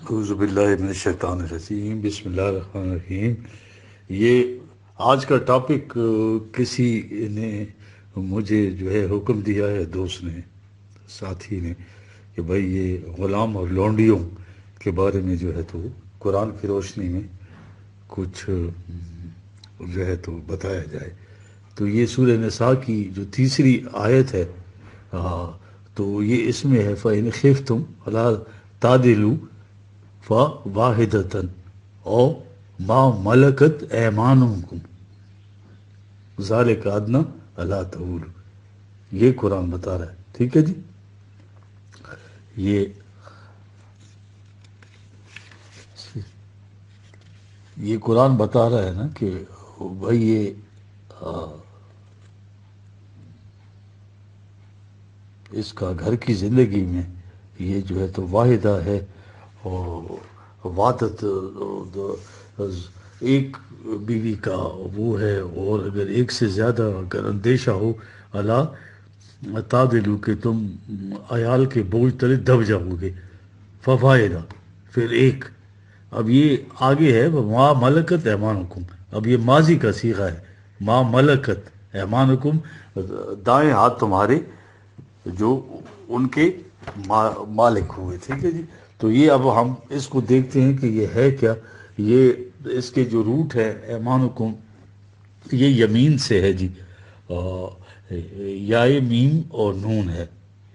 اعوذ باللہ من الشیطان الرجیم، بسم اللہ الرحمن الرحیم۔ یہ آج کا ٹاپک کسی نے مجھے جو ہے حکم دیا ہے، دوست نے، ساتھی نے، کہ بھائی یہ غلام اور لونڈیوں کے بارے میں جو ہے تو قرآن کی روشنی میں کچھ جو ہے تو بتایا جائے۔ تو یہ سورہ نساء کی جو تیسری آیت ہے، تو یہ اس میں ہے فَإِنْ خِفْتُمْ أَلَّا تَعْدِلُوا فَوَاحِدَةً أَوْ مَا مَلَكَتْ أَيْمَانُكُمْ ذَلِكَ أَدْنَىٰ أَلَّا تَعُولُوا۔ یہ قرآن بتا رہا ہے، ٹھیک ہے جی۔ یہ قرآن بتا رہا ہے نا کہ بھائی یہ اس کا گھر کی زندگی میں یہ جو ہے تو واحدہ ہے، اور وعدت ایک بیوی کا وہ ہے، اور اگر ایک سے زیادہ اگر اندیشہ ہو اللہ تعدلو کہ تم عیال کے بوجھ تلے دب جاؤ گے، ففائدہ پھر ایک۔ اب یہ آگے ہے ما ملکت ایمانکم، اب یہ ماضی کا صیغہ ہے، ما ملکت ایمانکم، دائیں ہاتھ تمہارے جو ان کے مالک ہوئے، ٹھیک ہے جی۔ تو یہ اب ہم اس کو دیکھتے ہیں کہ یہ ہے کیا۔ یہ اس کے جو روٹ ہے ایمانکم، یہ یمین سے ہے جی، یا میم اور نون ہے،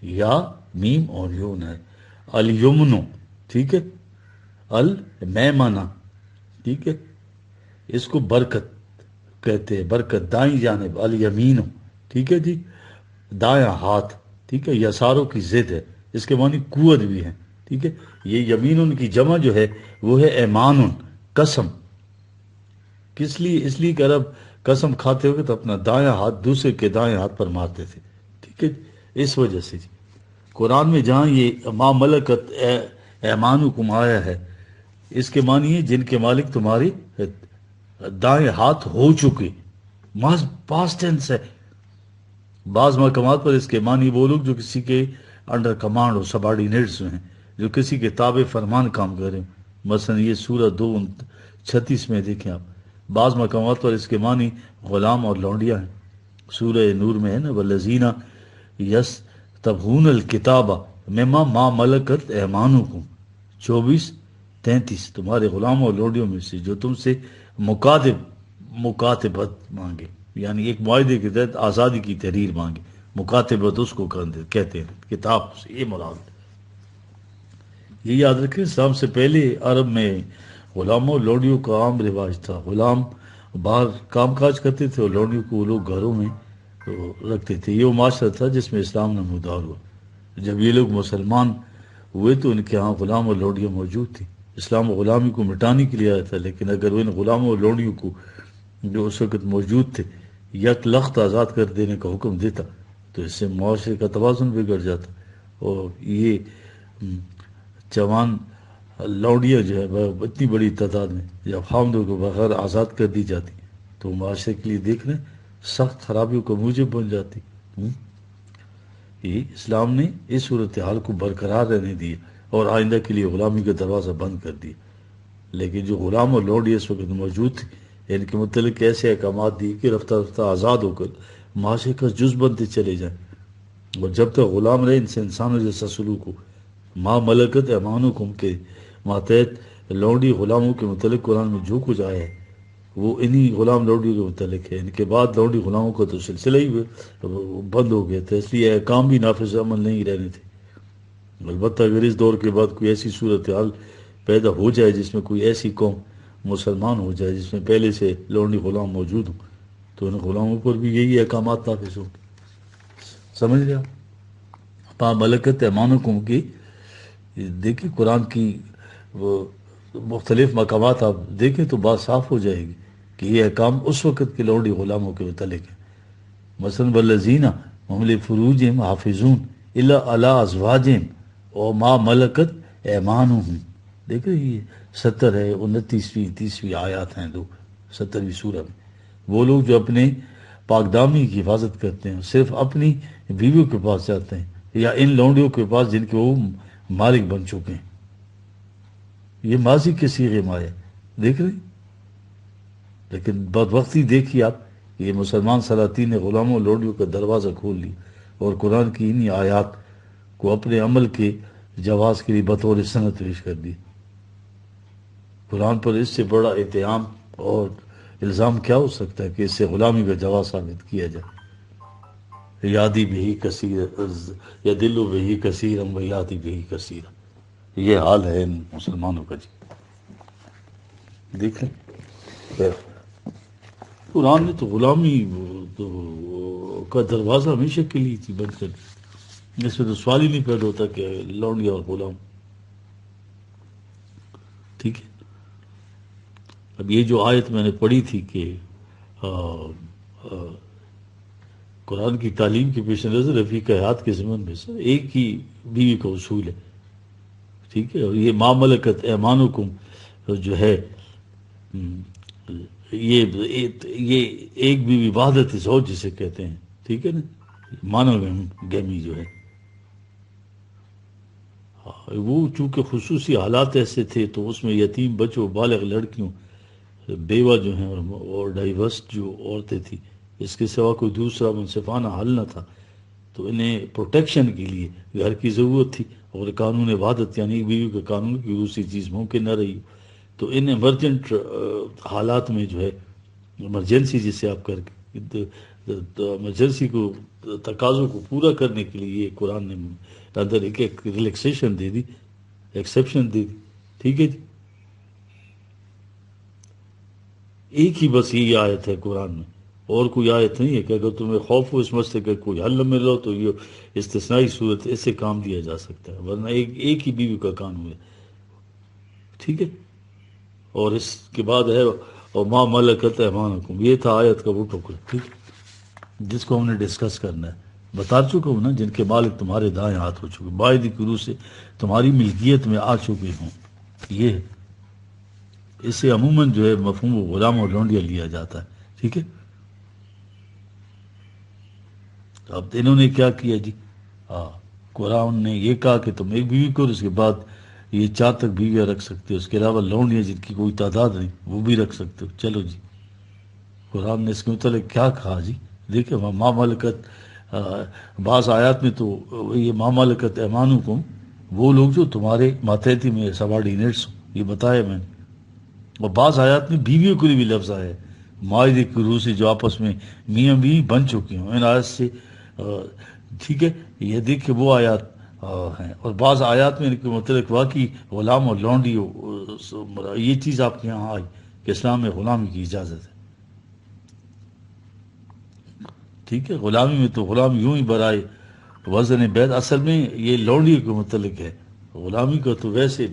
یا میم اور نون ہے، الیمنو، ٹھیک ہے، المیمنہ، ٹھیک ہے، اس کو برکت کہتے ہیں، برکت دائیں جانب، الیمینو، ٹھیک ہے جی، دایاں ہاتھ، ٹھیک ہے، یساروں کی ضد ہے، اس کے معنی قوت بھی ہے، ٹھیک ہے۔ یہ یمین کی جمع جو ہے وہ ہے ایمان، قسم۔ کس لیے؟ اس لیے کہ عرب قسم کھاتے ہوئے تو اپنا دایاں ہاتھ دوسرے کے دائیں ہاتھ پر مارتے تھے، ٹھیک ہے، اس وجہ سے جی قرآن میں جہاں یہ ما ملکت ایمانکم آیا ہے، اس کے معنی ہے جن کے مالک تمہارے دائیں ہاتھ ہو چکے، محض پاسٹ ٹینس ہے۔ بعض مقامات پر اس کے معنی وہ لوگ جو کسی کے انڈر کمانڈ ہو، سبارڈینیٹس ہیں، جو کسی کے تابع فرمان کام کریں، مثلا یہ سورہ 2:36 میں دیکھیں آپ۔ بعض مقامات پر اس کے معنی غلام اور لونڈیاں ہیں، سورہ نور میں ہے نا والذین یستبغون الکتاب مما ما ملکت ایمانکم 24:33، تمہارے غلاموں اور لونڈیوں میں سے جو تم سے مکاتبت مانگے، یعنی ایک معاہدے کے تحت آزادی کی تحریر مانگے، مکاتبت اس کو کہتے ہیں، کتاب سے یہ مراد۔ یہ یاد رکھیں اسلام سے پہلے عرب میں غلاموں اور لونڈیوں کا عام رواج تھا، غلام باہر کام کاج کرتے تھے اور لونڈیوں کو وہ لوگ گھروں میں رکھتے تھے۔ یہ وہ معاشرہ تھا جس میں اسلام نمودار ہوا۔ جب یہ لوگ مسلمان ہوئے تو ان کے ہاں غلام اور لونڈیاں موجود تھیں۔ اسلام غلامی کو مٹانے کے لیے آیا تھا، لیکن اگر وہ ان غلاموں اور لونڈیوں کو جو اس وقت موجود تھے یک لخت آزاد کر دینے کا حکم دیتا تو اس سے معاشرے کا توازن بگڑ جاتا، اور یہ جوان لونڈیاں جو ہے اتنی بڑی تعداد میں جب خامدوں کو بغیر آزاد کر دی جاتی تو معاشرے کے لیے دیکھ لیں سخت خرابیوں کا موجب بن جاتی۔ یہ اسلام نے اس صورتحال کو برقرار رہنے دیا اور آئندہ کے لیے غلامی کا دروازہ بند کر دیا۔ لیکن جو غلام اور لونڈی اس وقت موجود تھے، ان کے متعلق ایسے احکامات دیے کہ رفتہ رفتہ آزاد ہو کر معاشرے کا جز بنتے چلے جائیں، اور جب تک غلام رہے ان سے انسانوں جیسا سلوک ہو۔ ما ملکت ایمانکم کے ماتحت لونڈی غلاموں کے متعلق قرآن میں جو کچھ آیا ہے وہ انہی غلام لونڈیوں کے متعلق ہے۔ ان کے بعد لونڈی غلاموں کا تو سلسلہ ہی بند ہو گیا تھا، اس لیے احکام بھی نافذ عمل نہیں رہنے تھے۔ البتہ اگر اس دور کے بعد کوئی ایسی صورتحال پیدا ہو جائے جس میں کوئی ایسی قوم مسلمان ہو جائے جس میں پہلے سے لونڈی غلام موجود ہوں، تو ان غلاموں پر بھی یہی احکامات نافذ ہوں گے۔ سمجھ رہے آپ؟ ملکت ایمانکم کی دیکھیں قرآن کی وہ مختلف مقامات آپ دیکھیں تو بات صاف ہو جائے گی کہ یہ احکام اس وقت کے لونڈی غلاموں کے متعلق ہے۔ مثلا والذین هم لفروجہم حافظون الا علی ازواجہم اور ما ملکت ایمانہم، دیکھ رہے یہ 70 ہے، 29ویں 30ویں آیات ہیں، 70ویں سورہ میں۔ وہ لوگ جو اپنے پاکدامی کی حفاظت کرتے ہیں صرف اپنی بیویوں کے پاس جاتے ہیں یا ان لونڈیوں کے پاس جن کے وہ مالک بن چکے ہیں، یہ ماضی کے صیغے میں آیا، دیکھ رہے ہیں؟ لیکن بد وقتی دیکھیے آپ، یہ مسلمان سلاطین نے غلاموں لوڈیوں کا دروازہ کھول لیا اور قرآن کی انہی آیات کو اپنے عمل کے جواز کے لیے بطور سند پیش کر دی۔ قرآن پر اس سے بڑا اتہام اور الزام کیا ہو سکتا ہے کہ اس سے غلامی کا جواز ثابت کیا جائے؟ یادی بہی کثیر، یا دلو بہی کثیرم و یادی بہی کثیر، یہ حال ہے ان مسلمانوں کا جی، دیکھ لیں۔ خیر، قرآن نے تو غلامی کا دروازہ ہمیشہ کے لیے تھی بند کر دی، اس میں تو سوال ہی نہیں پیدا ہوتا کہ لونڈیا اور غلام، ٹھیک ہے۔ اب یہ جو آیت میں نے پڑھی تھی کہ قرآن کی تعلیم کے پیش نظر رفیق حیات کے ضمن میں سر ایک ہی بیوی کا اصول ہے، ٹھیک ہے، اور یہ ما ملکت ایمانکم جو ہے، یہ ایک بیوی وحدت زوج جسے کہتے ہیں، ٹھیک ہے نا، مانو گیمی جو ہے، وہ چونکہ خصوصی حالات ایسے تھے تو اس میں یتیم بچوں، بالغ لڑکیوں، بیوہ جو ہیں اور ڈائیورس جو عورتیں تھیں، اس کے سوا کوئی دوسرا منصفانہ حل نہ تھا، تو انہیں پروٹیکشن کے لیے گھر کی ضرورت تھی، اور قانون وحدت یعنی ایک بیوی کا قانون کی دوسری چیز ممکن نہ رہی، تو ان ایمرجنٹ حالات میں جو ہے ایمرجنسی جسے آپ کر کے ایمرجنسی کو تقاضوں کو پورا کرنے کے لیے یہ قرآن نے اندر ایک ریلیکسیشن دے دی، ایکسیپشن دے دی، ٹھیک ہے جی۔ ایک ہی بس یہی آیت ہے قرآن میں، اور کوئی آیت نہیں ہے کہ اگر تمہیں خوف ہو اس مسئلے کا کوئی حل نہ مل رہا تو یہ استثنائی صورت اسے کام دیا جا سکتا ہے، ورنہ ایک ہی بیوی کا قانون ہے، ٹھیک ہے۔ اور اس کے بعد ہے اور ما ملکت ایمانکم، یہ تھا آیت کا وہ ٹکڑا، ٹھیک ہے، جس کو ہم نے ڈسکس کرنا ہے۔ بتا چکا ہوں نا، جن کے مالک تمہارے دائیں ہاتھ ہو چکے، باعث کی روح سے تمہاری ملکیت میں آ چکے ہوں، یہ ہے۔ اس سے عموماً جو ہے مفہوم غلام اور لونڈیا لیا جاتا ہے، ٹھیک ہے۔ اب انہوں نے کیا کیا جی؟ قرآن نے یہ کہا کہ تم ایک بیوی کو، اور اس کے بعد یہ 4 تک بیویاں رکھ سکتے ہو، اس کے علاوہ لونڈیاں جن کی کوئی تعداد نہیں وہ بھی رکھ سکتے ہو، چلو جی۔ قرآن نے اس کے متعلق کیا کہا جی؟ دیکھیں ما ملکت، بعض آیات میں تو یہ ما ملکت ایمانکم، وہ لوگ جو تمہارے ماتحتی میں سبارڈینیٹس ہوں، یہ بتایا میں نے، اور بعض آیات میں بیویوں کے لیے بھی لفظ آیا ہے، معاہدے کی روح سے جو آپس میں میاں بیوی بن چکی ہوں، ان آیات سے، ٹھیک ہے، یہ دیکھ وہ آیات ہیں۔ اور بعض آیات میں ان کے متعلق واقعی غلام اور لونڈی یہ چیز آپ کے یہاں آئی کہ اسلام میں غلامی کی اجازت ہے، ٹھیک ہے۔ غلامی میں تو غلام یوں ہی برائے وزن بیت، اصل میں یہ لونڈی کے متعلق ہے، غلامی کا تو ویسے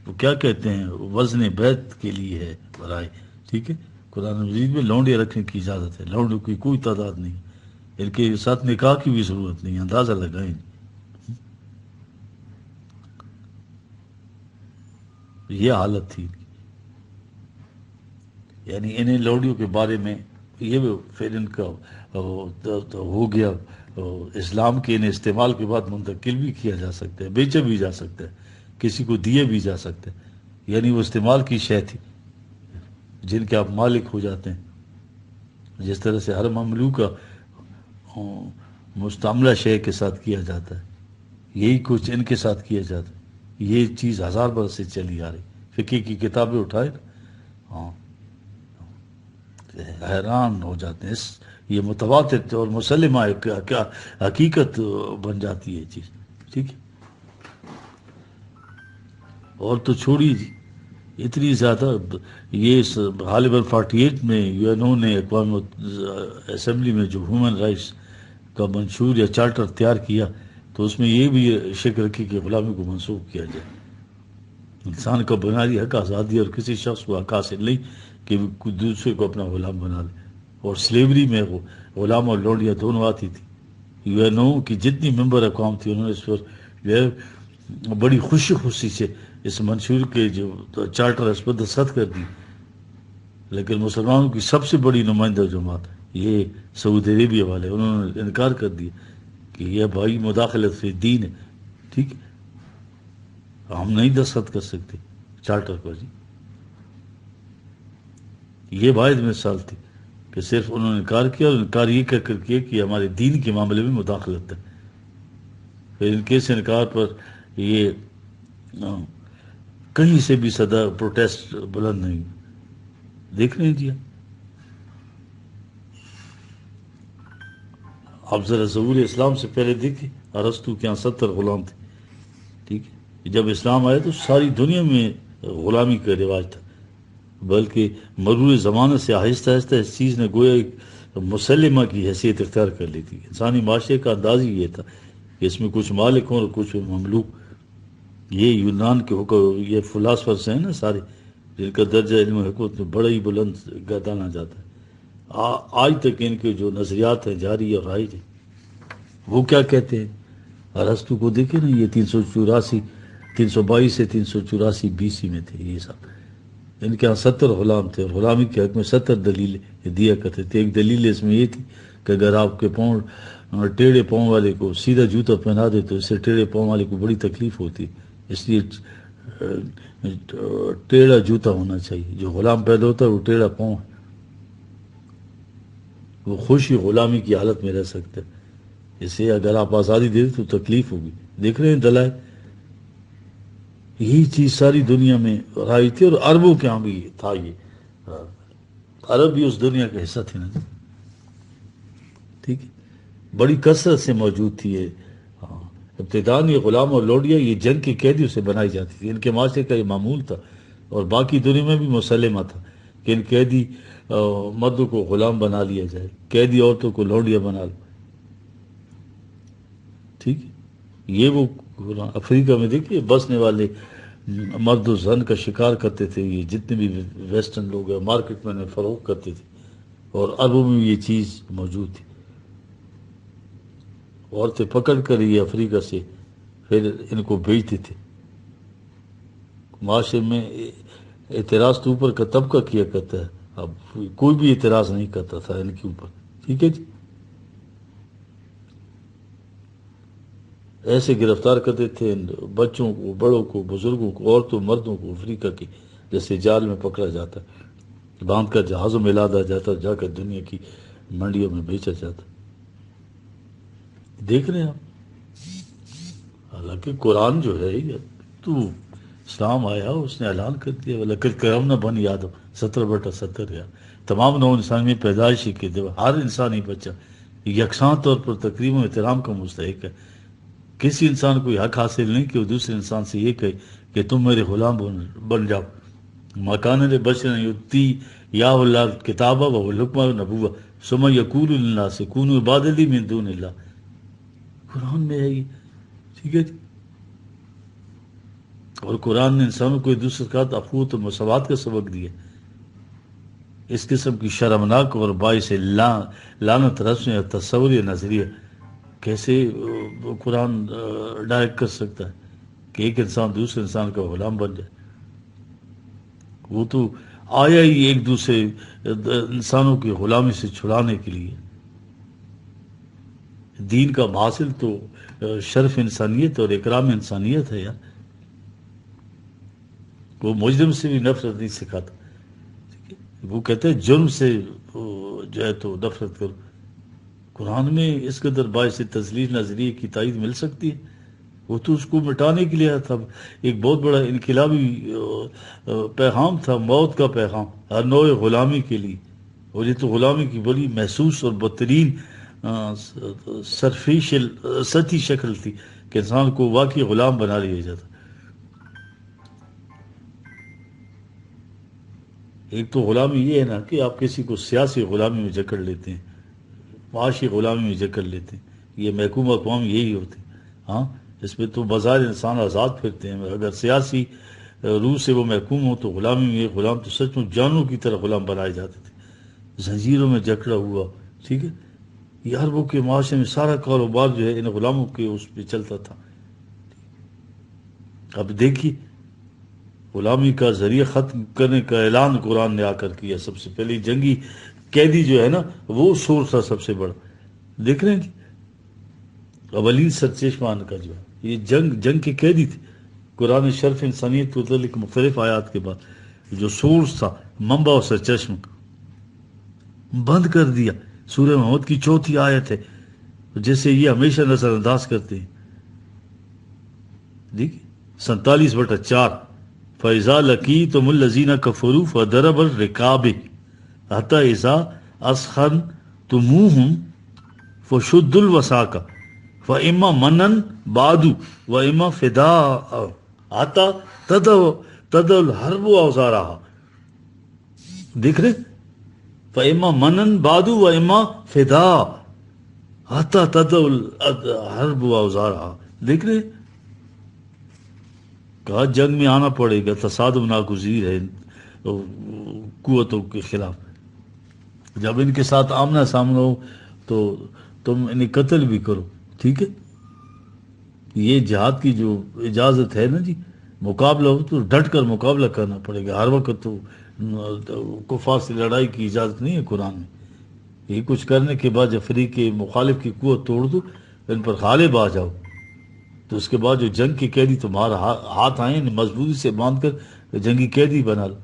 وہ کیا کہتے ہیں وزن بیت کے لیے ہے برائے، ٹھیک ہے۔ قرآن مجید میں لونڈیاں رکھنے کی اجازت ہے، لونڈیوں کی کوئی تعداد نہیں، ان کے ساتھ نکاح کی بھی ضرورت نہیں، اندازہ لگائیں۔ یہ حالت تھی، یعنی انہیں لونڈیوں کے بارے میں یہ پھر ان کا ہو گیا، اسلام کے انہیں استعمال کے بعد منتقل بھی کیا جا سکتا ہے، بیچا بھی جا سکتا ہے، کسی کو دیے بھی جا سکتے ہیں، یعنی وہ استعمال کی شے تھی جن کے آپ مالک ہو جاتے ہیں، جس طرح سے ہر مملوکہ مستعملہ شے کے ساتھ کیا جاتا ہے، یہی کچھ ان کے ساتھ کیا جاتا ہے۔ یہ چیز 1000 برس سے چلی آ رہی، فقہ کی کتابیں اٹھائے، ہاں حیران ہو جاتے ہیں، یہ متواتر اور مسلمہ کیا حقیقت بن جاتی ہے چیز، ٹھیک ہے۔ اور تو چھوڑی جی، اتنی زیادہ یہ غالباً 48 میں یو این او نے اقوام اسمبلی میں جو ہیومن رائٹس کا منشور یا چارٹر تیار کیا تو اس میں یہ بھی شک رکھی کہ غلامی کو منسوخ کیا جائے۔ انسان کا بنیادی حق آزادی، اور کسی شخص کو حق حاصل نہیں کہ کوئی دوسرے کو اپنا غلام بنا لے، اور سلیوری میں غلام اور لونڈیاں دونوں آتی تھی۔ یو این او کی جتنی ممبر اقوام تھی انہوں نے اس پر جو ہے بڑی خوشی سے اس منشور کے جو چارٹر اس پر دستخط کر دی، لیکن مسلمانوں کی سب سے بڑی نمائندہ جماعت یہ سعودی عربیہ والے، انہوں نے انکار کر دیا کہ یہ بھائی مداخلت فی دین ہے، ٹھیک ہے، ہم نہیں دستخط کر سکتے، چارٹر کو جی. یہ واحد مثال تھی کہ صرف انہوں نے انکار کیا، اور انکار یہ کہہ کر کیا کہ ہمارے دین کے معاملے میں مداخلت ہے. پھر ان کے اس انکار پر یہ کہیں سے بھی صدا پروٹیسٹ بلند نہیں. دیکھ رہے ہیں جی آپ ذرا ظہور اسلام سے پہلے دیکھیں ارسطو کے یہاں 70 غلام تھے. ٹھیک ہے، جب اسلام آیا تو ساری دنیا میں غلامی کا رواج تھا، بلکہ مرور زمانے سے آہستہ آہستہ اس چیز نے گویا ایک مسلمہ کی حیثیت اختیار کر لی تھی. انسانی معاشرے کا انداز ہی یہ تھا کہ اس میں کچھ مالک ہوں اور کچھ مملوک. یہ یونان کے حکم، یہ فلاسفرس ہیں نا سارے، جن کا درجہ علم و حکمت میں بڑا ہی بلند گردانا جاتا ہے. آج تک ان کے جو نظریات ہیں جاری اور رائج ہیں. وہ کیا کہتے ہیں؟ ارسطو کو دیکھیں نا، یہ 322 سے 384 BC میں تھے یہ سب. ان کے یہاں 70 غلام تھے، اور غلامی کے حق میں 70 دلیلیں دیا کرتے تھے. ایک دلیل اس میں یہ تھی کہ اگر آپ کے پاؤں ٹیڑھے پاؤں والے کو سیدھا جوتا پہنا دے تو اس سے ٹیڑھے پاؤں والے کو بڑی تکلیف ہوتی، اس لیے ٹیڑھا جوتا ہونا چاہیے. جو غلام پیدا ہوتا ہے وہ ٹیڑھا پاؤں ہے، وہ خوشی غلامی کی حالت میں رہ سکتا ہے. اسے اگر آپ آزادی دے دیں تو تکلیف ہوگی. دیکھ رہے ہیں دلائل. یہی چیز ساری دنیا میں رائج تھی، اور عربوں کے ہاں بھی تھا. یہ عرب بھی اس دنیا کا حصہ تھے نا. ٹھیک ہے، بڑی کثرت سے موجود تھی یہ. ابتداء یہ غلام اور لوڈیا یہ جنگ کے قیدیوں سے بنائی جاتی تھی. ان کے معاشرے کا یہ معمول تھا، اور باقی دنیا میں بھی مسلمہ تھا کہ ان قیدی مردوں کو غلام بنا لیا جائے، قیدی عورتوں کو لوڈیا بنا لو. ٹھیک ہے، یہ وہ افریقہ میں دیکھیے بسنے والے مرد و زن کا شکار کرتے تھے. یہ جتنے بھی ویسٹرن لوگ ہیں مارکیٹ میں فروخت کرتے تھے، اور عربوں میں یہ چیز موجود تھی. عورتیں پکڑ کر یہ افریقہ سے پھر ان کو بیچتے تھے. معاشرے میں اعتراض تو اوپر کا طبقہ کیا کرتا ہے، اب کوئی بھی اعتراض نہیں کرتا تھا ان کے اوپر. ٹھیک ہے جی، ایسے گرفتار کرتے تھے بچوں کو، بڑوں کو، بزرگوں کو، عورتوں مردوں کو افریقہ کی جیسے جال میں پکڑا جاتا ہے، باندھ کر جہازوں میں لادا جاتا، جا کر دنیا کی منڈیوں میں بیچا جاتا. دیکھ رہے ہیں آپ. حالانکہ قرآن جو ہے تو اسلام آیا اس نے اعلان کر دیا وَلَقَدْ كَرَّمْنَا بَنِي آدَمَ 70/70 یا تمام نو انسان میں پیدائشی کے دو ہر انسانی بچہ یکساں طور پر تقریب و احترام کا مستحق ہے. کسی انسان کو یہ حق حاصل نہیں کہ وہ دوسرے انسان سے یہ کہے کہ تم میرے غلام بن جاؤ. مکان بشر یؤتی یا اللہ کتابہ و الحکمہ و نبوہ ثم یقول للناس کونوا عبادا لی من دون اللہ. قرآن میں ہے یہ. ٹھیک ہے جی، اور قرآن نے انسانوں کو ایک دوسرے کا اخوت و مساوات کا سبق دیا. اس قسم کی شرمناک اور باعث لعنت رسم یا تصور یا نظریہ کیسے قرآن ڈائریکٹ کر سکتا ہے کہ ایک انسان دوسرے انسان کا غلام بن جائے؟ وہ تو آیا ہی ایک دوسرے انسانوں کی غلامی سے چھڑانے کے لیے. دین کا حاصل تو شرف انسانیت اور اکرام انسانیت ہے یار. وہ مجرم سے بھی نفرت نہیں سکھاتا. وہ کہتے ہیں جرم سے جو ہے تو نفرت کرو. قرآن میں اس قدر باعث تذلیل نظریے کی تائید مل سکتی ہے؟ وہ تو اس کو مٹانے کے لیے تھا. ایک بہت بڑا انقلابی پیغام تھا، موت کا پیغام ہر نوع غلامی کے لیے. اور یہ تو غلامی کی بڑی محسوس اور بدترین سرفیشل سطحی شکل تھی کہ انسان کو واقعی غلام بنا لیا جاتا. ایک تو غلامی یہ ہے نا کہ آپ کسی کو سیاسی غلامی میں جکڑ لیتے ہیں، معاشی غلامی میں جکڑ لیتے ہیں. یہ محکوم اقوام یہی ہوتے ہیں. ہاں، اس میں تو بظاہر انسان آزاد پھرتے ہیں، اگر سیاسی روح سے وہ محکوم ہو تو غلامی میں غلام تو سچ میں جانوں کی طرح غلام بنائے جاتے تھے، زنجیروں میں جکڑا ہوا. ٹھیک ہے، یہ عربوں کے معاشرے میں سارا کاروبار جو ہے ان غلاموں کے اس پہ چلتا تھا. اب دیکھیے غلامی کا ذریعہ ختم کرنے کا اعلان قرآن نے آ کر کیا. سب سے پہلے جنگی قیدی جو ہے نا وہ سور تھا سب سے بڑا. دیکھ رہے ہیں جی، اولین سرچشمہ کا جو ہے یہ جنگ کے قیدی تھے. قرآن شرف انسانیت کے متعلق مختلف آیات کے بعد جو سورس تھا، منبع و سرچشمہ، بند کر دیا۔ سورہ محمد کی 4 آیت ہے جیسے یہ ہمیشہ نظر انداز کرتے ہیں۔ دیکھیے 47/4 فَإِذَا لَقِيتُمُ الَّذِينَ كَفَرُوا فَضَرْبَ الرِّقَابِ حَتَّى إِذَا أَثْخَنْتُمُوهُمْ فَشُدُّوا الْوَثَاقَ فَإِمَّا مَنًّا بَعْدُ وَإِمَّا فِدَاءً حَتَّى تَضَعَ الْحَرْبُ أَوْزَارَهَا۔ دیکھ رہے؟ فَإِمَّا مَنًّا بَعْدُ وَإِمَّا فِدَاءً حَتَّى تَضَعَ الْحَرْبُ أَوْزَارَهَا۔ دیکھ رہے؟ کہا جنگ میں آنا پڑے گا، تصادم ناگزیر ہے قوتوں کے خلاف۔ جب ان کے ساتھ آمنا سامنا ہو تو تم انہیں قتل بھی کرو، ٹھیک ہے؟ یہ جہاد کی جو اجازت ہے نا جی، مقابلہ ہو تو ڈٹ کر مقابلہ کرنا پڑے گا ہر وقت، تو کفار سے لڑائی کی اجازت نہیں ہے قرآن میں۔ یہ کچھ کرنے کے بعد جب فریق مخالف کی قوت توڑ دو، ان پر غالب آ جاؤ، تو اس کے بعد جو جنگ کے قیدی تمہارا ہاتھ آئیں مضبوطی سے باندھ کر جنگی قیدی بنا لو۔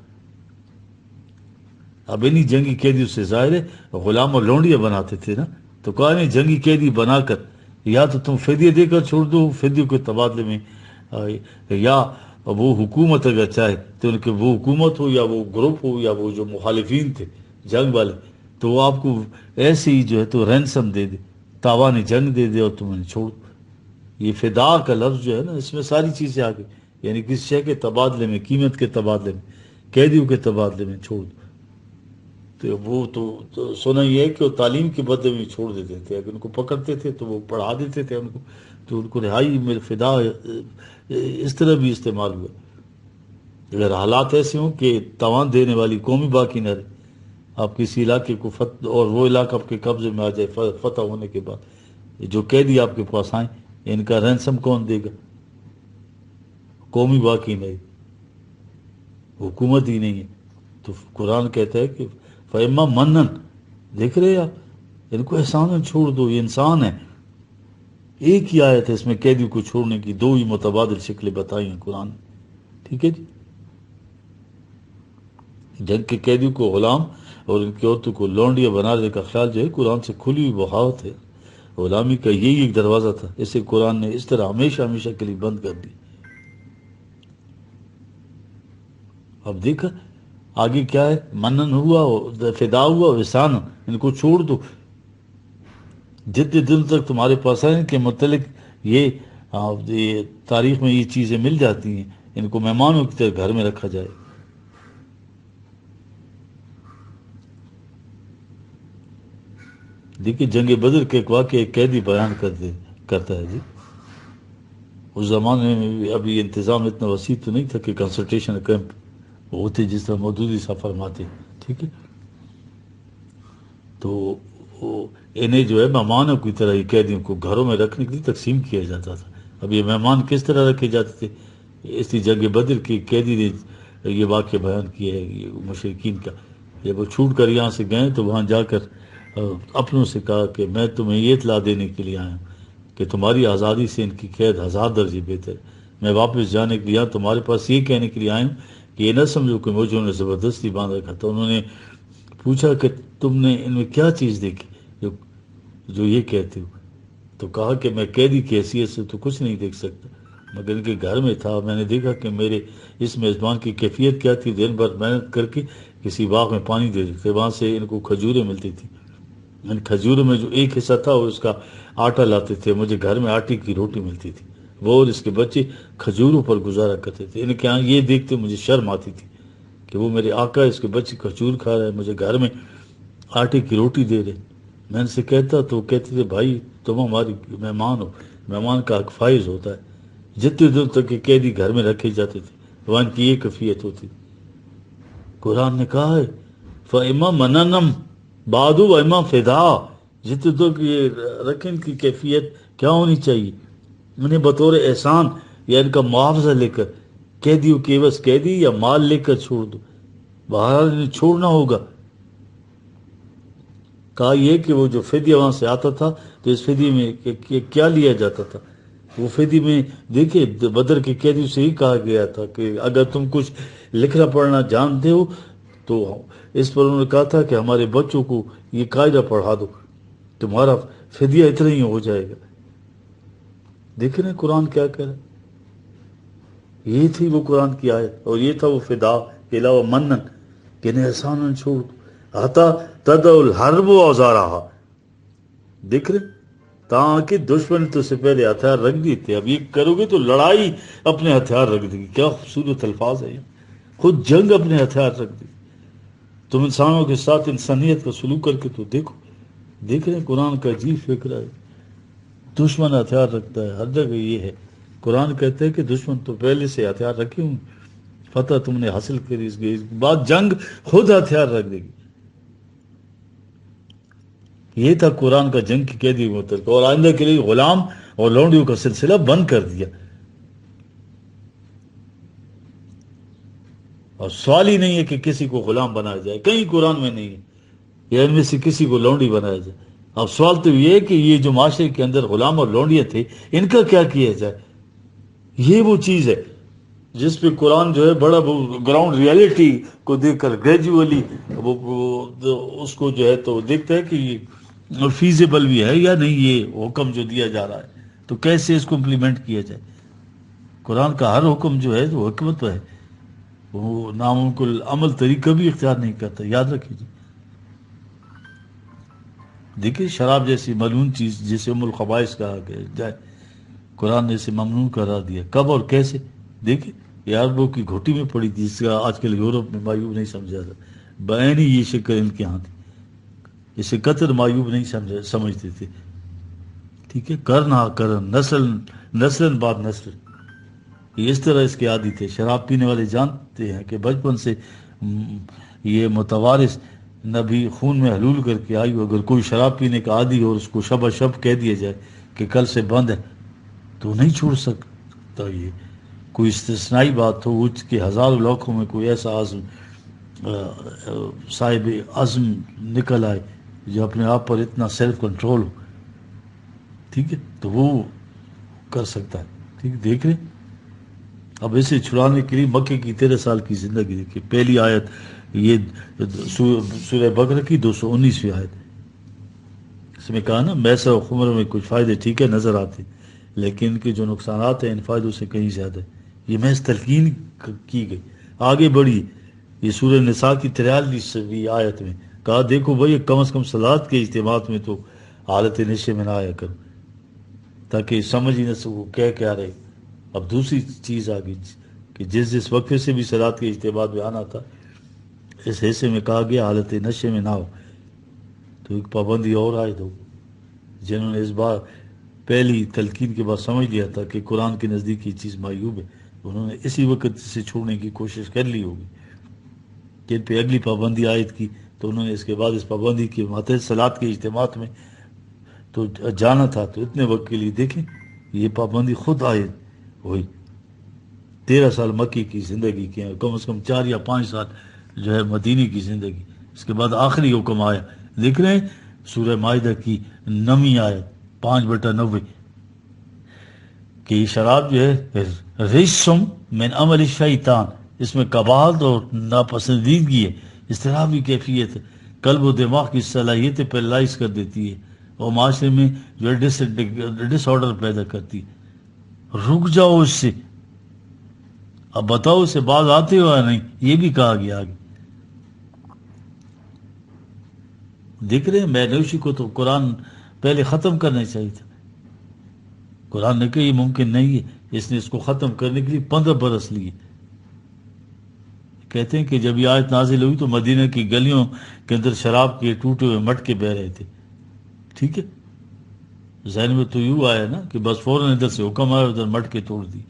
اب انہی جنگی قیدیوں سے ظاہر ہے غلام اور لونڈیاں بناتے تھے نا، تو کہا نہیں جنگی قیدی بنا کر یا تو تم فدیہ دے کر چھوڑ دو، فدیوں کے تبادلے میں، یا وہ حکومت اگر چاہے تو ان کے وہ حکومت ہو یا وہ گروپ ہو یا وہ جو مخالفین تھے جنگ والے، تو وہ آپ کو ایسے ہی جو ہے تو رینسم دے دے، تاوان جنگ دے دے اور تم انہیں چھوڑ دو۔ یہ فدا کا لفظ جو ہے نا، اس میں ساری چیزیں آ گئی، یعنی کسی شے کے تبادلے میں، قیمت کے تبادلے میں، قیدیوں کے تبادلے میں چھوڑ دو۔ تو وہ تو سنا یہ ہے کہ وہ تعلیم کے بدلے میں چھوڑ دیتے تھے، اگر ان کو پکڑتے تھے تو وہ پڑھا دیتے تھے ان کو، تو ان کو رہائی میں فدا اس طرح بھی استعمال ہوا۔ اگر حالات ایسے ہوں کہ تاوان دینے والی قومی باقی نہ رہے، آپ کسی علاقے کو اور وہ علاقہ آپ کے قبضے میں آ جائے فتح ہونے کے بعد، جو قیدی آپ کے پاس آئیں ان کا رینسم کون دے گا؟ قومی باقی نہیں، حکومت ہی نہیں ہے۔ تو قرآن کہتا ہے کہ فَإِمَّا مَنًّا، دیکھ رہے آپ، ان کو احسان چھوڑ دو، یہ انسان ہے۔ ایک ہی آیت ہے اس میں قیدیوں کو چھوڑنے کی، 2 ہی متبادل شکلیں بتائی ہیں قرآن نے، ٹھیک ہے جی۔ جنگ کے قیدیوں کو غلام اور ان کی عورتوں کو لونڈیاں بنانے کا خیال جو ہے قرآن سے کھلی ہوئی بغاوت ہے۔ غلامی کا یہی ایک دروازہ تھا، اسے قرآن نے اس طرح ہمیشہ ہمیشہ کے لیے بند کر دی۔ اب دیکھا آگے کیا ہے، منن ہوا، فدا ہوا، وسان، ان کو چھوڑ دو، جتنے دن تک تمہارے پاس ہیں ان کے متعلق یہ تاریخ میں یہ چیزیں مل جاتی ہیں، ان کو مہمانوں کی طرح گھر میں رکھا جائے۔ دیکھیے جنگ بدر کے ایک واقعہ ایک قیدی بیان کرتا ہے جی۔ اس زمانے میں ابھی انتظام اتنا وسیع تو نہیں تھا کہ کنسنٹریشن کیمپ ہوتے جس طرح مودودی صاحب فرماتے، ٹھیک ہے؟ تو انہیں جو ہے مہمانوں کی طرح ہی قیدیوں کو گھروں میں رکھنے کے لیے تقسیم کیا جاتا تھا۔ اب یہ مہمان کس طرح رکھے جاتے تھے، اس لیے جنگ بدر کی قیدی نے یہ واقعہ بیان کیا ہے یہ مشرکین کا۔ جب وہ چھوٹ کر یہاں سے گئے تو وہاں جا کر اپنوں سے کہا کہ میں تمہیں یہ اطلاع دینے کے لیے آیا ہوں کہ تمہاری آزادی سے ان کی قید 1000 درجے بہتر ہے۔ میں واپس جانے کے لیے تمہارے پاس یہ کہنے کے لیے آیا ہوں کہ یہ نہ سمجھو کہ مجھے انہوں نے زبردستی باندھ رکھا تھا۔ انہوں نے پوچھا کہ تم نے ان میں کیا چیز دیکھی جو یہ کہتے ہو؟ تو کہا کہ میں قیدی کی حیثیت سے تو کچھ نہیں دیکھ سکتا، مگر ان کے گھر میں تھا، میں نے دیکھا کہ میرے اس میزبان کی کیفیت کیا تھی، دن بھر محنت کر کے کسی باغ میں پانی دے دیتے، وہاں سے ان کو کھجوریں ملتی تھی، ان کھجوروں میں جو ایک حصہ تھا وہ اس کا آٹا لاتے تھے، مجھے گھر میں آٹے کی روٹی ملتی تھی، وہ اور اس کے بچے کھجوروں پر گزارا کرتے تھے۔ ان کے یہاں یہ دیکھتے مجھے شرم آتی تھی کہ وہ میرے آقا اس کے بچے کھجور کھا رہے ہیں، مجھے گھر میں آٹے کی روٹی دے رہے۔ میں ان سے کہتا تو وہ کہتے تھے بھائی تم ہماری مہمان ہو، مہمان کا حق فائز ہوتا ہے۔ جتنے دن تک یہ قیدی گھر میں رکھے جاتے تھے وہاں کی یہ کیفیت ہوتی تھی۔ قرآن نے کہا ہے فَإِمَّا مَنَنًا بَعْدُ وَإِمَّا فِدَاءً، جتنے تک یہ رکھیں کی کیفیت کیا ہونی چاہیے، انہیں بطور احسان یا ان کا معاوضہ لے کر، قیدیوں کے عوض قیدی یا مال لے کر چھوڑ دو، بہرحال انہیں چھوڑنا ہوگا۔ کہا یہ کہ وہ جو فدیہ وہاں سے آتا تھا تو اس فدیے میں کیا لیا جاتا تھا، وہ فیدی میں دیکھیں بدر کے قیدیوں سے ہی کہا گیا تھا کہ اگر تم کچھ لکھنا پڑھنا جانتے ہو تو اس پر انہوں نے کہا تھا کہ ہمارے بچوں کو یہ قاعدہ پڑھا دو، تمہارا فدیہ اتنا ہی ہو جائے گا۔ دیکھ رہے ہیں قرآن کیا کہہ رہا ہے؟ یہ تھی وہ قرآن کی آیت، اور یہ تھا وہ فدا کے علاوہ منن کہ انہیں احسان چھوڑ دو آتا تدع الحرب و اوزارہا۔ دیکھ رہے تاکہ دشمن تو سے پہلے ہتھیار رکھ دیے تھے، اب یہ کرو گے تو لڑائی اپنے ہتھیار رکھ دے گی۔ کیا خوبصورت الفاظ ہے یہ، خود جنگ اپنے ہتھیار رکھ دے گی۔ تم انسانوں کے ساتھ انسانیت کا سلوک کر کے تو دیکھو۔ دیکھ رہے ہیں قرآن کا عجیب فکر ہے، دشمن ہتھیار رکھتا ہے ہر جگہ۔ یہ ہے قرآن کہتے ہیں کہ دشمن تو پہلے سے ہتھیار رکھے ہوں، فتح تم نے حاصل کری، اس کے بعد جنگ خود ہتھیار رکھ دے گی۔ یہ تھا قرآن کا جنگ کی قیدی متعلق، اور آئندہ کے لیے غلام اور لونڈیوں کا سلسلہ بند کر دیا۔ اور سوال ہی نہیں ہے کہ کسی کو غلام بنایا جائے، کہیں قرآن میں نہیں ہے یا ان میں سے کسی کو لونڈی بنایا جائے۔ اب سوال تو یہ ہے کہ یہ جو معاشرے کے اندر غلام اور لونڈیاں تھے ان کا کیا کیا جائے۔ یہ وہ چیز ہے جس پہ قرآن جو ہے بڑا گراؤنڈ ریالٹی کو دیکھ کر گریجولی اس کو جو ہے تو دیکھتا ہے کہ یہ فیزیبل بھی ہے یا نہیں، یہ حکم جو دیا جا رہا ہے تو کیسے اس کو امپلیمنٹ کیا جائے۔ قرآن کا ہر حکم جو ہے وہ حکمت ہے، وہ ناممکن عمل طریقہ بھی اختیار نہیں کرتا، یاد رکھیے جی۔ دیکھیے شراب جیسی ملعون چیز جسے ام الخبائث کہا گیا جائے، قرآن نے اسے ممنوع قرار دیا۔ کب اور کیسے؟ دیکھیں یہ عربوں کی گھوٹی میں پڑی تھی، جس کا آج کل یورپ میں معیوب نہیں سمجھا تھا، بعین ہی یہ شکل ان کے ہاں تھی، اسے قطر معیوب نہیں سمجھتے تھے۔ ٹھیک ہے، کرنا کرن نسل بعد نسل، یہ اس طرح اس کے عادی تھے۔ شراب پینے والے جانتے ہیں کہ بچپن سے یہ متوارث نبی خون میں حلول کر کے آئی ہو، اگر کوئی شراب پینے کا عادی اور اس کو شب شب کہہ دیا جائے کہ کل سے بند ہے تو نہیں چھوڑ سکتا۔ یہ کوئی استثنائی بات ہو، اس کے ہزاروں لاکھوں میں کوئی ایسا عزم صاحب عزم نکل آئے جو اپنے آپ پر اتنا سیلف کنٹرول ہو، ٹھیک ہے، تو وہ کر سکتا ہے۔ ٹھیک، دیکھ رہے اب اسے چھڑانے کے لیے مکے کی 13 سال کی زندگی دیکھیے۔ پہلی آیت یہ سورہ بقرہ کی 219ویں آیت، اس میں کہا نا میسر و خمر میں کچھ فائدے ٹھیک ہے نظر آتے، لیکن ان کے جو نقصانات ہیں ان فائدوں سے کہیں زیادہ ہے۔ یہ محض تلقین کی گئی، آگے بڑھی۔ یہ سورہ نساء کی 43ویں آیت میں کہا دیکھو بھائی کم از کم صلات کے اجتماعات میں تو حالت نشے میں نہ آیا کرو، تاکہ سمجھ ہی نہ سکو کہہ کیا رہے۔ اب دوسری چیز آ گئی کہ جس وقفے سے بھی صلات کے اجتماعات میں آنا تھا، اس حصے میں کہا گیا حالت نشے میں نہ ہو، تو ایک پابندی اور عائد ہو۔ جنہوں نے اس بار پہلی تلقین کے بعد سمجھ لیا تھا کہ قرآن کے نزدیک یہ چیز معیوب ہے، انہوں نے اسی وقت سے چھوڑنے کی کوشش کر لی ہوگی کہ ان پہ اگلی پابندی عائد کی، تو انہوں نے اس کے بعد اس پابندی کے ماتحت صلات کے اجتماعات میں تو جانا تھا، تو اتنے وقت کے لیے دیکھیں یہ پابندی خود عائد ہوئی۔ 13 سال مکی کی زندگی کے ہیں، کم از کم 4 یا 5 سال جو ہے مدینی کی زندگی، اس کے بعد آخری حکم آیا۔ دیکھ رہے ہیں سورہ مائدہ کی 9ویں آیت 5/90 کہ یہ شراب جو ہے رجسم من عمل الشیطان، اس میں قباحت اور ناپسندیدگی ہے، اضطرابی کیفیت ہے، قلب و دماغ کی صلاحیتیں پیرالائز کر دیتی ہے اور معاشرے میں جو ہے ڈس آرڈر پیدا کرتی ہے۔ رک جاؤ اس سے، اب بتاؤ اسے باز آتے ہو یا نہیں، یہ بھی کہا گیا آگے۔ دیکھ رہے ہیں مینوشی کو تو قرآن پہلے ختم کرنا چاہیے تھا، قرآن نے کہا یہ ممکن نہیں ہے، اس نے اس کو ختم کرنے کے لیے 15 برس لیے۔ کہتے ہیں کہ جب یہ آیت نازل ہوئی تو مدینہ کی گلیوں کے اندر شراب کے ٹوٹے ہوئے مٹکے بہ رہے تھے، ٹھیک ہے، ذہن میں تو یوں آیا نا کہ بس فوراً ادھر سے حکم آیا ادھر مٹکے توڑ دی۔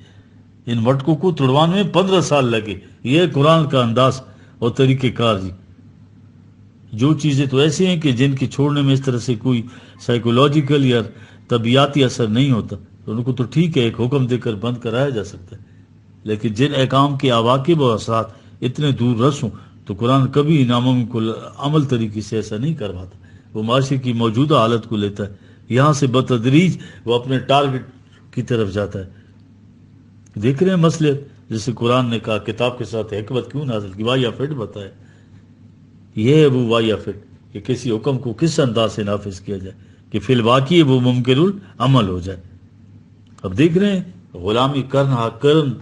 ان مٹکوں کو توڑوانے میں 15 سال لگے۔ یہ قرآن کا انداز اور طریقہ کار جی۔ جو چیزیں تو ایسی ہیں کہ جن کے چھوڑنے میں اس طرح سے کوئی سائیکولوجیکل یا طبیعتی اثر نہیں ہوتا، تو ان کو تو ٹھیک ہے ایک حکم دے کر بند کرایا جا سکتا ہے، لیکن جن احکام کے عواقب و اثرات اتنے دور رس ہوں تو قرآن کبھی ناممکن عمل طریقے سے ایسا نہیں کرواتا، وہ معاشرے کی موجودہ حالت کو لیتا ہے، یہاں سے بتدریج وہ اپنے ٹارگٹ کی طرف جاتا ہے. دیکھ رہے ہیں مسئلے، جیسے قرآن نے کہا کتاب کے ساتھ حکمت کیوں نازل کی، وایا فٹ بتائے. یہ ہے وہ وایا فٹ کہ کسی حکم کو کس انداز سے نافذ کیا جائے کہ فی الواقع وہ ممکن العمل ہو جائے. اب دیکھ رہے ہیں غلامی کرن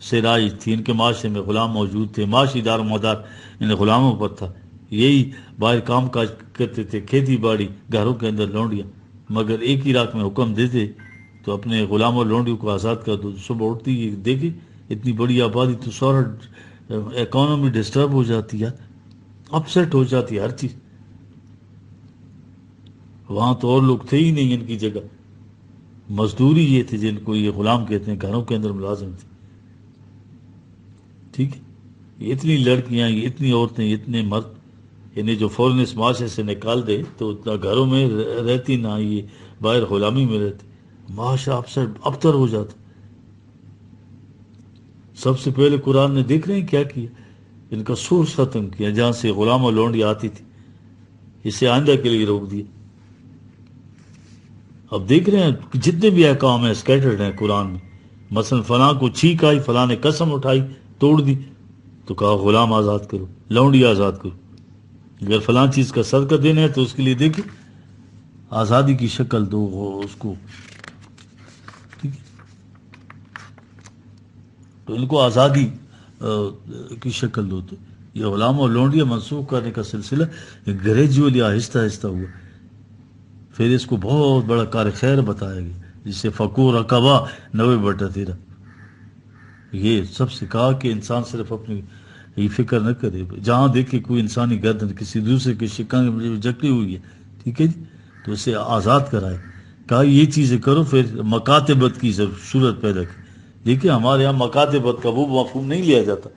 سے رائج تھی، ان کے معاشرے میں غلام موجود تھے، معاشی دار و مدار ان غلاموں پر تھا. یہی باہر کام کاج کرتے تھے، کھیتی باڑی، گھروں کے اندر لونڈیاں. مگر ایک ہی رات میں حکم دیتے تو اپنے غلام اور لونڈیوں کو آزاد کر دو. صبح اٹھتی دیکھیں اتنی بڑی آبادی تو سارا اکانومی ڈسٹرب ہو جاتی ہے، اپ سیٹ ہو جاتی ہے ہر چیز. وہاں تو اور لوگ تھے ہی نہیں ان کی جگہ، مزدوری یہ تھے جن کو یہ غلام کہتے ہیں، گھروں کے اندر ملازم تھے. ٹھیک ہے، یہ اتنی لڑکیاں، یہ اتنی عورتیں، یہ اتنے مرد، انہیں جو فوراً اس معاشرے سے نکال دے تو نہ گھروں میں رہتی نہ یہ باہر غلامی میں رہتی، معاشرہ ابتر ہو جاتا. سب سے پہلے قرآن نے دیکھ رہے ہیں کیا کیا، ان کا سورس ختم کیا، جہاں سے غلام اور لونڈی آتی تھی اسے آئندہ کے لیے روک دیا. اب دیکھ رہے ہیں جتنے بھی احکام ہیں اسکیٹرڈ ہیں قرآن میں. مثلا فلاں کو چھینک آئی، فلاں نے قسم اٹھائی توڑ دی تو کہا غلام آزاد کرو، لونڈی آزاد کرو. اگر فلاں چیز کا صدقہ دینا ہے تو اس کے لیے دیکھیں آزادی کی شکل دو اس کو. ٹھیک ہے، تو ان کو آزادی کی شکل دو. تو یہ غلام اور لونڈیاں منسوخ کرنے کا سلسلہ گریجولی آہستہ آہستہ ہوا. پھر اس کو بہت بڑا کار خیر بتایا گیا، جسے فقور رقبہ 90/13. یہ سب سے کہا کہ انسان صرف اپنی یہ فکر نہ کرے، جہاں دیکھے کوئی انسانی گردن کسی دوسرے کے شکن میں جکڑی ہوئی ہے، ٹھیک ہے جی، تو اسے آزاد کرائے. کہا یہ چیزیں کرو، پھر مکاتبت کی صورت پیدا کی. دیکھیں ہمارے یہاں مکاتبت کا وہ مفہوم نہیں لیا جاتا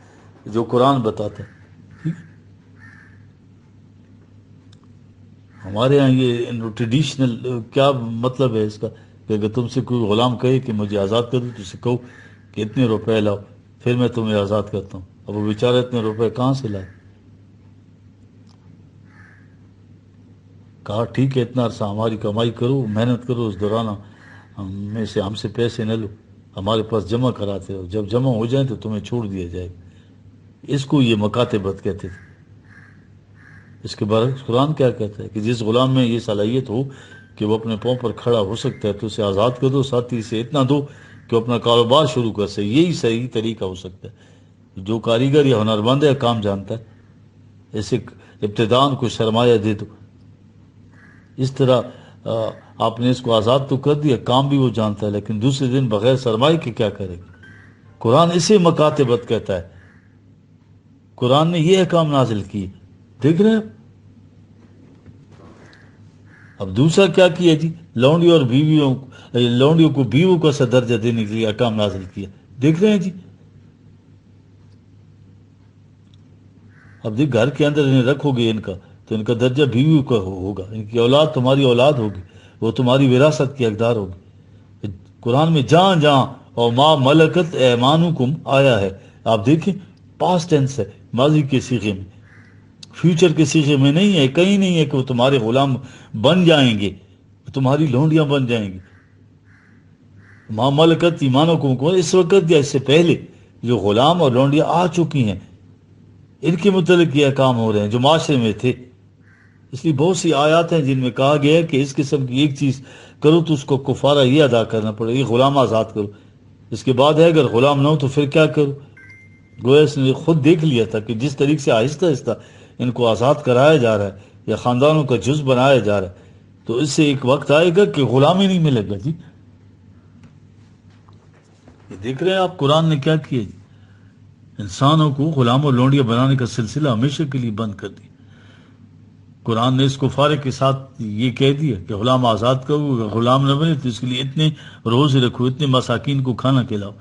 جو قرآن بتاتا ہے. ٹھیک ہے، ہمارے یہاں یہ ٹریڈیشنل کیا مطلب ہے اس کا کہ اگر تم سے کوئی غلام کہے کہ مجھے آزاد کر دو تو اسے کہو کہ اتنے روپے لاؤ پھر میں تمہیں آزاد کرتا ہوں. اب وہ بیچارہ اتنے روپے کہاں سے لائے؟ کہا ٹھیک ہے اتنا عرصہ ہماری کمائی کرو، محنت کرو، اس دوران ہم سے پیسے نہ لو، ہمارے پاس جمع کراتے رہو، جب جمع ہو جائیں تو تمہیں چھوڑ دیا جائے گا. اس کو یہ مکاتبت کہتے تھے. اس کے برعکس قرآن کیا کہتا ہے کہ جس غلام میں یہ صلاحیت ہو کہ وہ اپنے پاؤں پر کھڑا ہو سکتا ہے تو اسے آزاد کر دو، ساتھ ہی اسے اتنا دو کہ وہ اپنا کاروبار شروع کر سکے. یہی صحیح طریقہ ہو سکتا ہے. جو کاریگر یا ہنرمند ہے کام جانتا ہے، اسے ابتداءً کو سرمایہ دے دو. اس طرح آپ نے اس کو آزاد تو کر دیا، کام بھی وہ جانتا ہے، لیکن دوسرے دن بغیر سرمایہ کے کیا کرے گا؟ قرآن اسے مکاتبت کہتا ہے. قرآن نے یہ احکام نازل کی. دیکھ رہے ہیں اب دوسرا کیا کیا جی، لونڈی اور لونڈیوں کو بیووں کا درجہ دینے کے لیے احکام نازل کیا. دیکھ رہے ہیں جی، اب دیکھ گھر کے اندر انہیں رکھو گے ان کا تو ان کا درجہ بیویوں کا ہوگا، ان کی اولاد تمہاری اولاد ہوگی، وہ تمہاری وراثت کی حقدار ہوگی. قرآن میں جہاں جہاں اور ما ملکت ایمانکم آیا ہے آپ دیکھیں پاسٹ ٹینس ہے، ماضی کے صیغے میں، فیوچر کے صیغے میں نہیں ہے. کہیں نہیں ہے کہ وہ تمہارے غلام بن جائیں گے، تمہاری لونڈیاں بن جائیں گی. ما ملکت ایمانکم کو اس وقت یا اس سے پہلے جو غلام اور لونڈیاں آ چکی ہیں ان کے متعلق یہ احکام ہو رہے ہیں جو معاشرے میں تھے. اس لیے بہت سی آیات ہیں جن میں کہا گیا ہے کہ اس قسم کی ایک چیز کرو تو اس کو کفارہ یہ ادا کرنا پڑے گا، غلام آزاد کرو. اس کے بعد ہے اگر غلام نہ ہو تو پھر کیا کرو؟ گویا اس نے خود دیکھ لیا تھا کہ جس طریقے سے آہستہ آہستہ ان کو آزاد کرایا جا رہا ہے یا خاندانوں کا جز بنایا جا رہا ہے تو اس سے ایک وقت آئے گا کہ غلام ہی نہیں ملے گا. جی یہ دیکھ رہے ہیں آپ قرآن نے کیا کیا جی، انسانوں کو غلام اور لونڈیاں بنانے کا سلسلہ ہمیشہ کے لیے بند کر دیا. قرآن نے اس کو فارغ کے ساتھ یہ کہہ دیا کہ غلام آزاد کرو، غلام نہ بنے تو اس کے لیے اتنے روزے رکھو، اتنے مساکین کو کھانا کھلاؤ.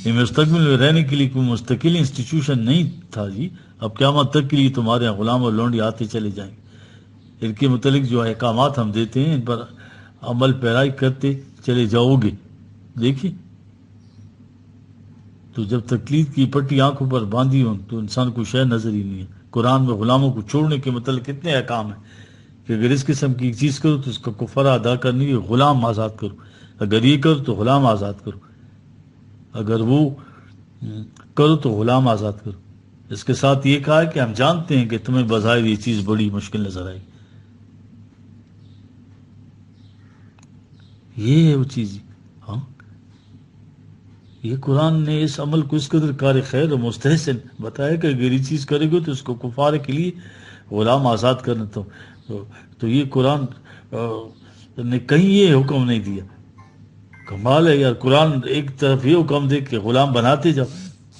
یہ مستقبل میں رہنے کے لیے کوئی مستقل انسٹیٹیوشن نہیں تھا جی. اب قیامت تک کے لیے تمہارے یہاں غلام اور لونڈی آتے چلے جائیں گے. ان کے متعلق جو احکامات ہم دیتے ہیں ان پر عمل پیرائی کرتے چلے جاؤ گے. دیکھیے تو جب تقلید کی پٹی آنکھوں پر باندھی ہوں تو انسان کو شے نظر ہی نہیں ہے. قرآن میں غلاموں کو چھوڑنے کے متعلق کتنے احکام ہیں کہ اگر اس قسم کی چیز کرو تو اس کا کفارہ ادا کرنی ہے، غلام آزاد کرو. اگر یہ کرو تو غلام آزاد کرو، اگر وہ کرو تو غلام آزاد کرو۔ اس کے ساتھ یہ کہا ہے کہ ہم جانتے ہیں کہ تمہیں بظاہر یہ چیز بڑی مشکل نظر آئے گی۔ یہ ہے وہ چیز۔ ہاں، یہ قرآن نے اس عمل کو اس قدر کار خیر اور مستحسن بتایا کہ اگر یہ چیز کرے گے تو اس کو کفار کے لیے غلام آزاد کرنا۔ تو یہ قرآن نے کہیں یہ حکم نہیں دیا۔ کمال ہے یار، قرآن ایک طرف یہ حکم دے کہ غلام بناتے جاؤ،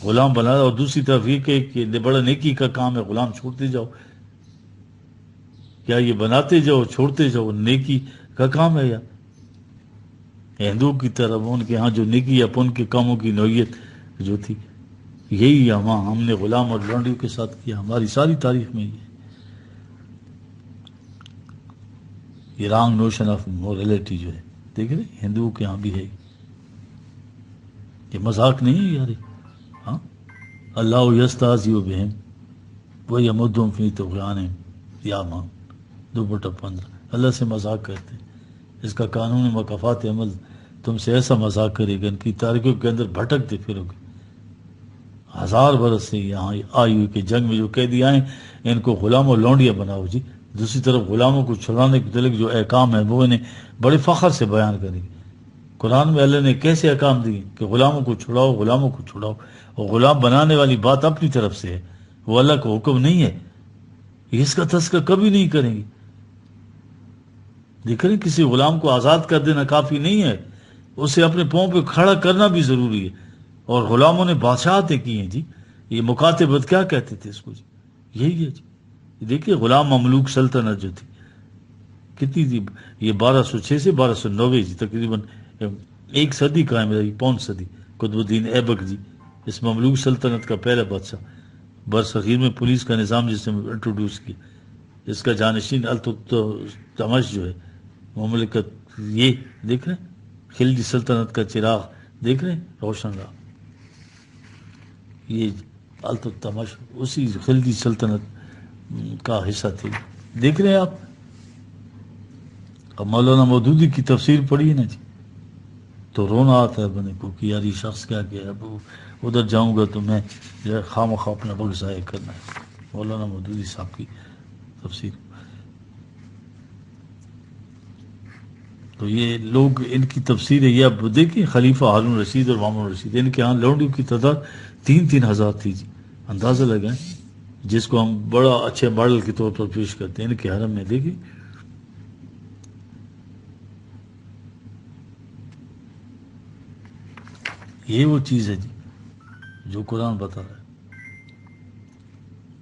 غلام بنا، اور دوسری طرف یہ کہ بڑا نیکی کا کام ہے غلام چھوڑتے جاؤ۔ کیا یہ بناتے جاؤ چھوڑتے جاؤ نیکی کا کام ہے؟ یا ہندوؤں کی طرف ان کے ہاں جو نیکی ان کے کاموں کی نوعیت جو تھی، یہی ہم نے غلام اور لونڈیوں کے ساتھ کیا، ہماری ساری تاریخ میں یہ رانگ نوشن آف مورلٹی جو ہے، دیکھ رہے ہندوؤں کے ہاں بھی ہے۔ یہ مذاق نہیں ہے یار۔ ہاں، اللہ یستہزئ بہم ویمدھم فی طغیانہم یعمہون، 2/15۔ اللہ سے مذاق کرتے ہیں، اس کا قانون مکافات عمل تم سے ایسا مذاق کرے گا، ان کی تاریکیوں کے اندر بھٹکتے پھرو گے۔ 1000 برس سے یہاں آئی ہوئی کہ جنگ میں جو قیدی آئیں ان کو غلام و لونڈیاں بناؤ جی۔ دوسری طرف غلاموں کو چھڑانے کے متعلق جو احکام ہیں وہ انہیں بڑے فخر سے بیان کریں گے۔ قرآن میں اللہ نے کیسے احکام دیے کہ غلاموں کو چھڑاؤ، غلاموں کو چھڑاؤ، اور غلام بنانے والی بات اپنی طرف سے ہے، وہ اللہ کا حکم نہیں ہے، اس کا تذکرہ کبھی نہیں کریں گے۔ دیکھ رہے ہیں، کسی غلام کو آزاد کر دینا کافی نہیں ہے، اسے اپنے پاؤں پہ کھڑا کرنا بھی ضروری ہے۔ اور غلاموں نے بادشاہتیں کی ہیں جی، یہ مکاتبت کیا کہتے تھے اس کو جی، یہی ہے جی۔ دیکھیے غلام مملوک سلطنت جو تھی کتنی تھی، یہ 1206 سے 1290 جی، تقریباً 1 صدی قائم رہی، 5 صدی۔ قطب الدین ایبک جی اس مملوک سلطنت کا پہلا بادشاہ، برصغیر میں پولیس کا نظام جس نے انٹروڈیوس کیا، اس کا جانشین التتمش جو ہے مملکت، یہ دیکھ رہے ہیں خلجی سلطنت کا چراغ، دیکھ رہے ہیں روشن رہا، یہ التتمش اسی خلجی سلطنت کا حصہ تھی، دیکھ رہے ہیں آپ۔ اب مولانا مودودی کی تفسیر پڑھی ہے نا جی، تو رونا آتا ہے بندے کو کہ یار یہ شخص کیا کیا، اب ادھر جاؤں گا تو میں جو ہے خواہ مخواہ اپنا وقت ضائع کرنا ہے۔ مولانا مودودی صاحب کی تفسیر، تو یہ لوگ ان کی تفسیر ہے، یہ اب دیکھیں خلیفہ ہارون رشید اور مامون رشید، ان کے ہاں لونڈیوں کی تعداد 3-3 ہزار تھی جی، اندازہ لگائیں، جس کو ہم بڑا اچھے ماڈل کے طور پر پیش کرتے ہیں۔ ان کے حرم میں دیکھیں، یہ وہ چیز ہے جی جو قرآن بتا رہا ہے۔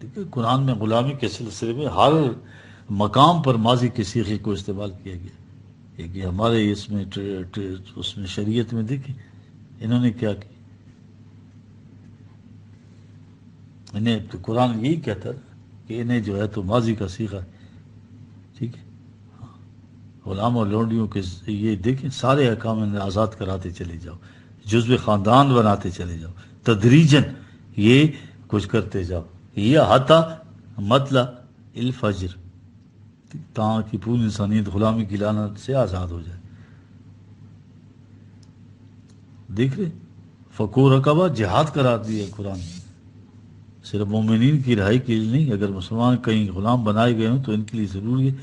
دیکھیں قرآن میں غلامی کے سلسلے میں ہر مقام پر ماضی کے صیغے کو استعمال کیا گیا۔ ایک یہ ہمارے اس میں شریعت میں دیکھیں انہوں نے کیا کیا، انہیں تو قرآن یہی کہتا ہے کہ انہیں جو ہے تو ماضی کا صیغہ ہے، ٹھیک ہے۔ غلام اور لونڈیوں کے یہ دیکھیں سارے احکام انہیں آزاد کراتے چلے جاؤ، جزو خاندان بناتے چلے جاؤ، تدریجن یہ کچھ کرتے جاؤ، یہ حتی مطلع الفجر، تاکہ پوری انسانیت غلامی کی لعنت سے آزاد ہو جائے۔ دیکھ رہے فکو رقبہ جہاد قرار دیا ہے قرآن، صرف مومنین کی رہائی کے لیے نہیں، اگر مسلمان کہیں غلام بنائے گئے ہوں تو ان کے لیے ضروری ہے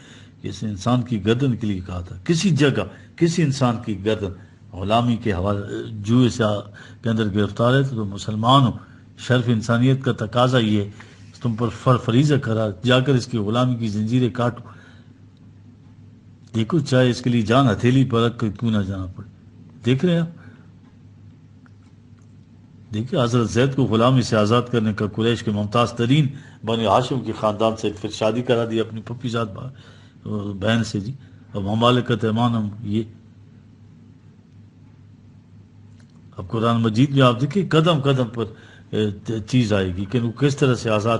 کہ اس انسان کی گردن کے لیے کہا تھا، کسی جگہ کسی انسان کی گردن غلامی کے حوالے جوئے سے کے اندر گرفتار ہے تو مسلمان ہو، شرف انسانیت کا تقاضا یہ ہے تم پر فریضہ کرا جا کر اس کی غلامی کی زنجیریں کاٹو، دیکھو چاہے اس کے لیے جان ہتھیلی پر رکھ کر کیوں نہ جانا پڑے۔ دیکھ رہے ہیں آپ، دیکھیں حضرت زید کو غلامی سے آزاد کرنے کا قریش کے ممتاز ترین بنی ہاشم کے خاندان سے پھر شادی کرا دی اپنی پھپھی زاد بہن سے جی، اور ممالکت ایمان، یہ اب قرآن مجید میں آپ دیکھیں قدم قدم پر چیز آئے گی کہ وہ کس طرح سے آزاد